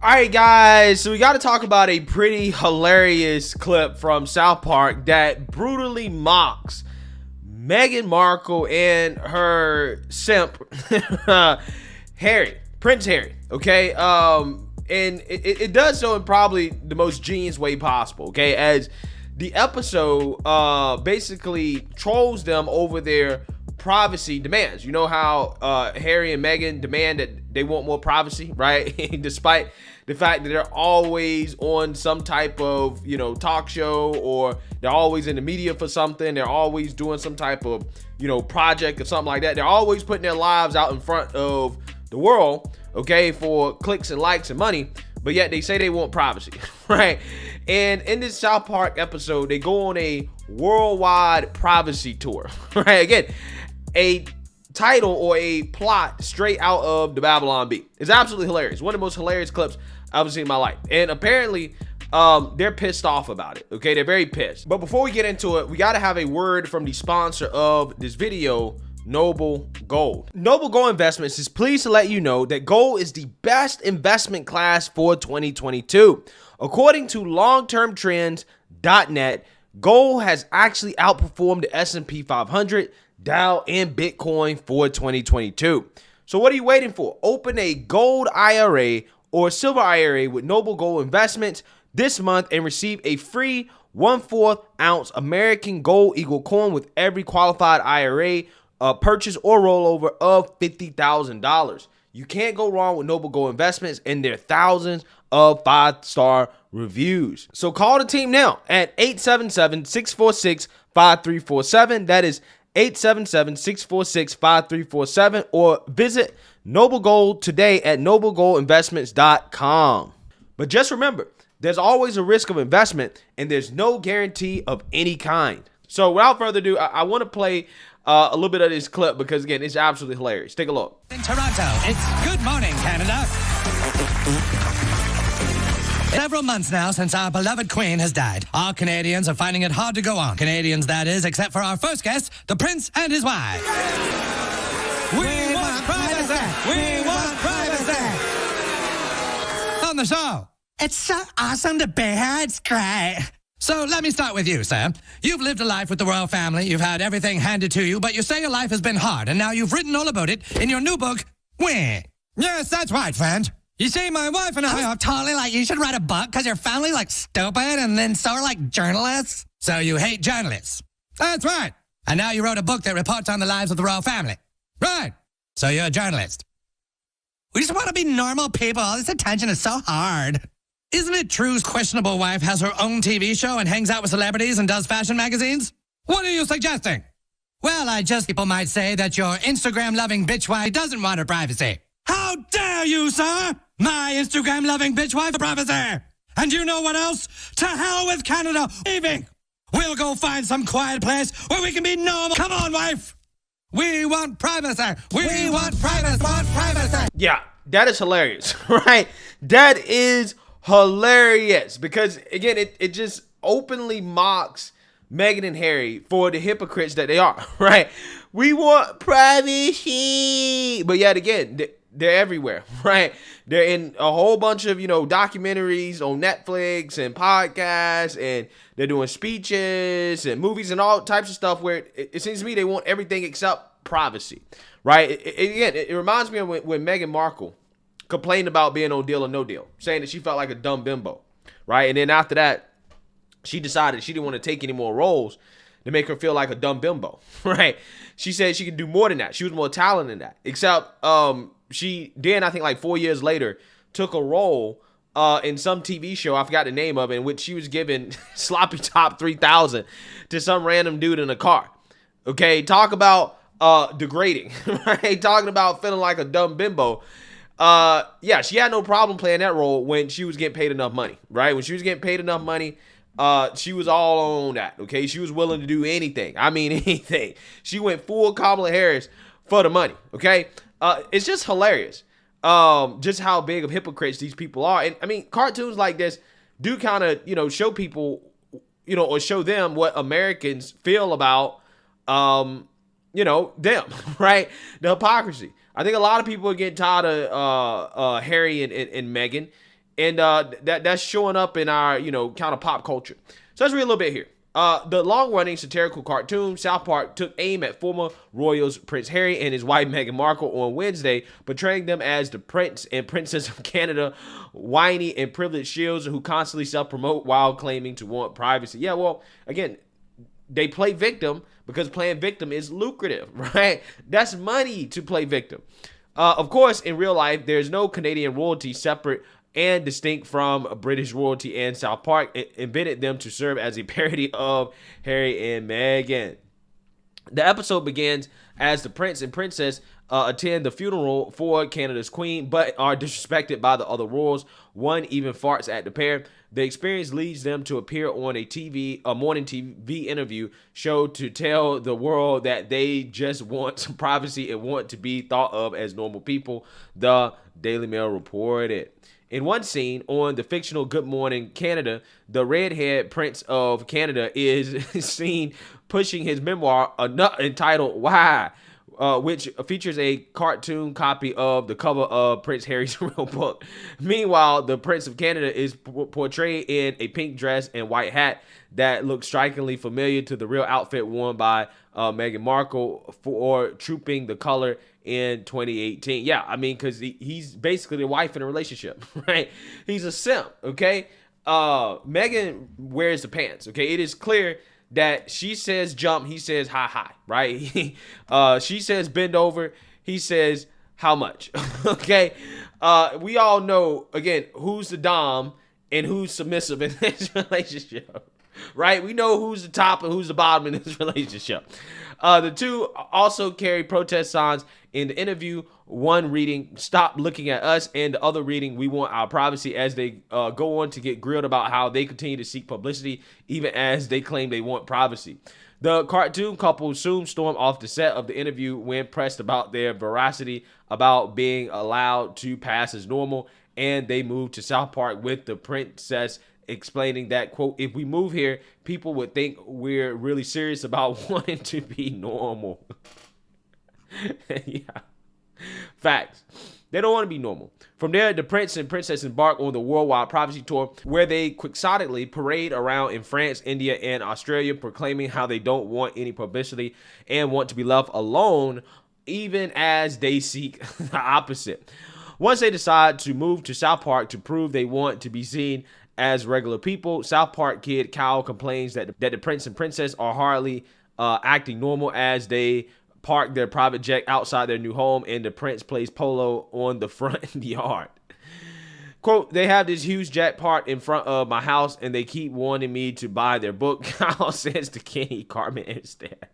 All right, guys, so we got to talk about a pretty hilarious clip from South Park that brutally mocks Meghan Markle and her simp, Prince Harry, okay? And it does so in probably the most genius way possible, okay? As the episode basically trolls them over their privacy demands. You know how Harry and Meghan demand that they want more privacy, right? Despite the fact that they're always on some type of, talk show, or they're always in the media for something. They're always doing some type of, project or something like that. They're always putting their lives out in front of the world, okay, for clicks and likes and money. But yet they say they want privacy, right? And in this South Park episode, they go on a worldwide privacy tour, right? Again, a title or a plot straight out of the Babylon Bee. It's absolutely hilarious. One of the most hilarious clips I've ever seen in my life. And apparently, they're pissed off about it. Okay, they're very pissed. But before we get into it, we got to have a word from the sponsor of this video, Noble Gold. Noble Gold Investments is pleased to let you know that gold is the best investment class for 2022. According to longtermtrends.net, gold has actually outperformed the S&P 500, Dow, and Bitcoin for 2022. So what are you waiting for? Open a gold IRA or silver IRA with Noble Gold Investments this month and receive a free 1/4 ounce American Gold Eagle coin with every qualified IRA purchase or rollover of $50,000. You can't go wrong with Noble Gold Investments and their thousands of 5-star reviews. So call the team now at 877-646-5347. That is 877-646-5347, or visit Noble Gold today at noblegoldinvestments.com. But just remember, there's always a risk of investment and there's no guarantee of any kind. So without further ado, I want to play a little bit of this clip because, again, it's absolutely hilarious. Take a look. In Toronto, it's Good Morning, Canada. Several months now since our beloved Queen has died. All Canadians are finding it hard to go on. Canadians, that is, except for our first guest, the Prince and his wife. We want privacy! We want privacy! On the show. It's so awesome to be here. It's great. So let me start with you, sir. You've lived a life with the royal family. You've had everything handed to you, but you say your life has been hard, and now you've written all about it in your new book, Whiny. Yes, that's right, friend. You see, my wife and I are totally like, you should write a book because your family like stupid, and then so are like journalists. So you hate journalists. That's right. And now you wrote a book that reports on the lives of the royal family. Right. So you're a journalist. We just want to be normal people. All this attention is so hard. Isn't it true's questionable wife has her own TV show and hangs out with celebrities and does fashion magazines? What are you suggesting? Well, people might say that your Instagram-loving bitch wife doesn't want her privacy. How dare you, sir? My Instagram-loving bitch wife for privacy. And you know what else? To hell with Canada. Leaving. We'll go find some quiet place where we can be normal. Come on, wife. We want privacy. We want privacy. Yeah, that is hilarious, right? That is hilarious because, again, it just openly mocks Meghan and Harry for the hypocrites that they are, right? We want privacy, but yet again, they're everywhere, right? They're in a whole bunch of, documentaries on Netflix and podcasts, and they're doing speeches and movies and all types of stuff where it seems to me they want everything except privacy, right? It reminds me of when Meghan Markle complained about being on Deal or No Deal, saying that she felt like a dumb bimbo, right? And then after that, she decided she didn't want to take any more roles to make her feel like a dumb bimbo, right? She said she could do more than that. She was more talented than that. Except she then, I think like 4 years later, took a role in some TV show, I forgot the name of it, in which she was giving sloppy top 3,000 to some random dude in a car. Okay, talk about degrading, right? Talking about feeling like a dumb bimbo. Yeah, she had no problem playing that role when she was getting paid enough money, right? When she was getting paid enough money, she was all on that, okay? She was willing to do anything. I mean, anything. She went full Kamala Harris for the money, okay? It's just hilarious, just how big of hypocrites these people are. And, I mean, cartoons like this do kind of, show people, or show them what Americans feel about, them, right? The hypocrisy. I think a lot of people are getting tired of Harry and Meghan. And that's showing up in our, kind of pop culture. So let's read a little bit here. The long-running satirical cartoon South Park took aim at former royals Prince Harry and his wife Meghan Markle on Wednesday, portraying them as the Prince and Princess of Canada, whiny and privileged shills who constantly self-promote while claiming to want privacy. Yeah, well, again, they play victim because playing victim is lucrative, right? That's money to play victim. Of course, in real life, there's no Canadian royalty separate and distinct from British royalty, and South Park invented them to serve as a parody of Harry and Meghan. The episode begins as the prince and princess attend the funeral for Canada's queen, but are disrespected by the other royals. One even farts at the pair. The experience leads them to appear on a morning TV interview show to tell the world that they just want some privacy and want to be thought of as normal people, the Daily Mail reported. In one scene on the fictional Good Morning Canada, the redhead Prince of Canada is seen pushing his memoir entitled Why, which features a cartoon copy of the cover of Prince Harry's real book. Meanwhile, the Prince of Canada is portrayed in a pink dress and white hat that looks strikingly familiar to the real outfit worn by Meghan Markle for trooping the color in 2018. Yeah, I mean, because he's basically the wife in a relationship, right? He's a simp, okay? Meghan wears the pants, okay? It is clear that she says jump, he says hi, right? She says bend over, he says how much, okay? We all know, again, who's the dom and who's submissive in this relationship, right? We know who's the top and who's the bottom in this relationship. The two also carry protest signs in the interview, one reading, "Stop looking at us," and the other reading, "We want our privacy," as they go on to get grilled about how they continue to seek publicity even as they claim they want privacy. The cartoon couple soon stormed off the set of the interview when pressed about their veracity about being allowed to pass as normal, and they moved to South Park with the princess explaining that, quote, "If we move here, people would think we're really serious about wanting to be normal." Yeah. Facts. They don't want to be normal. From there, the prince and princess embark on the worldwide privacy tour, where they quixotically parade around in France, India, and Australia, proclaiming how they don't want any publicity and want to be left alone, even as they seek the opposite. Once they decide to move to South Park to prove they want to be seen as regular people, South Park kid Kyle complains that the prince and princess are hardly acting normal as they park their private jet outside their new home and the prince plays polo on the front yard. Quote, "They have this huge jet parked in front of my house and they keep wanting me to buy their book," Kyle says to Kenny Cartman instead.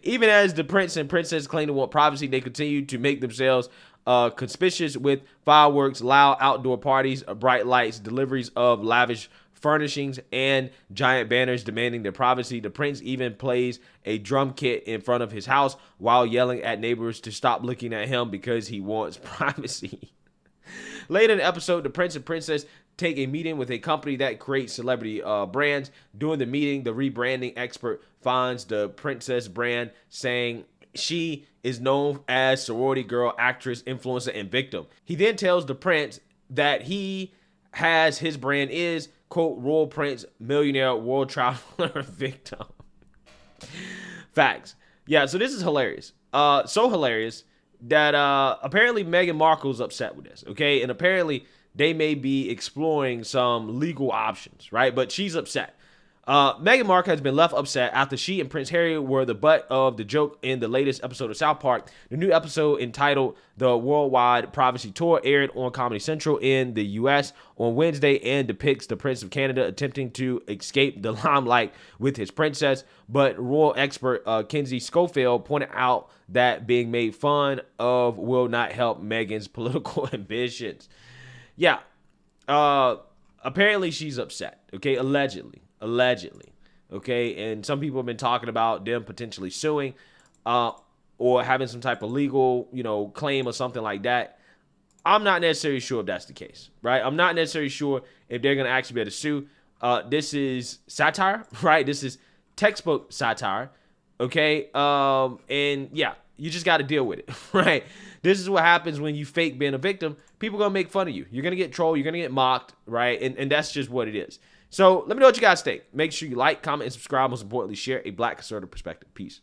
Even as the prince and princess claim to want privacy, they continue to make themselves conspicuous with fireworks, loud outdoor parties, bright lights, deliveries of lavish furnishings, and giant banners demanding their privacy. The prince even plays a drum kit in front of his house while yelling at neighbors to stop looking at him because he wants privacy. Later in the episode, the prince and princess take a meeting with a company that creates celebrity brands. During the meeting, the rebranding expert finds the princess brand, saying she is known as sorority girl, actress, influencer, and victim. He then tells the prince that he has his brand is, quote, royal prince, millionaire, world traveler, victim. Facts. Yeah, so this is hilarious. So hilarious that apparently Meghan Markle's upset with this, okay? And apparently they may be exploring some legal options, right? But she's upset. Meghan Markle has been left upset after she and Prince Harry were the butt of the joke in the latest episode of South Park. The new episode, entitled The Worldwide Privacy Tour, aired on Comedy Central in the U.S. on Wednesday and depicts the Prince of Canada attempting to escape the limelight with his princess. But royal expert Kinsey Schofield pointed out that being made fun of will not help Meghan's political ambitions. Yeah, apparently she's upset, okay, allegedly, okay, and some people have been talking about them potentially suing or having some type of legal, claim or something like that. I'm not necessarily sure if that's the case, right? I'm not necessarily sure if they're going to actually be able to sue. This is satire, right? This is textbook satire, okay? And yeah, you just got to deal with it, right? This is what happens when you fake being a victim. People going to make fun of you. You're going to get trolled. You're going to get mocked, right? And that's just what it is. So let me know what you guys think. Make sure you like, comment, and subscribe. Most importantly, share a Black conservative perspective. Peace.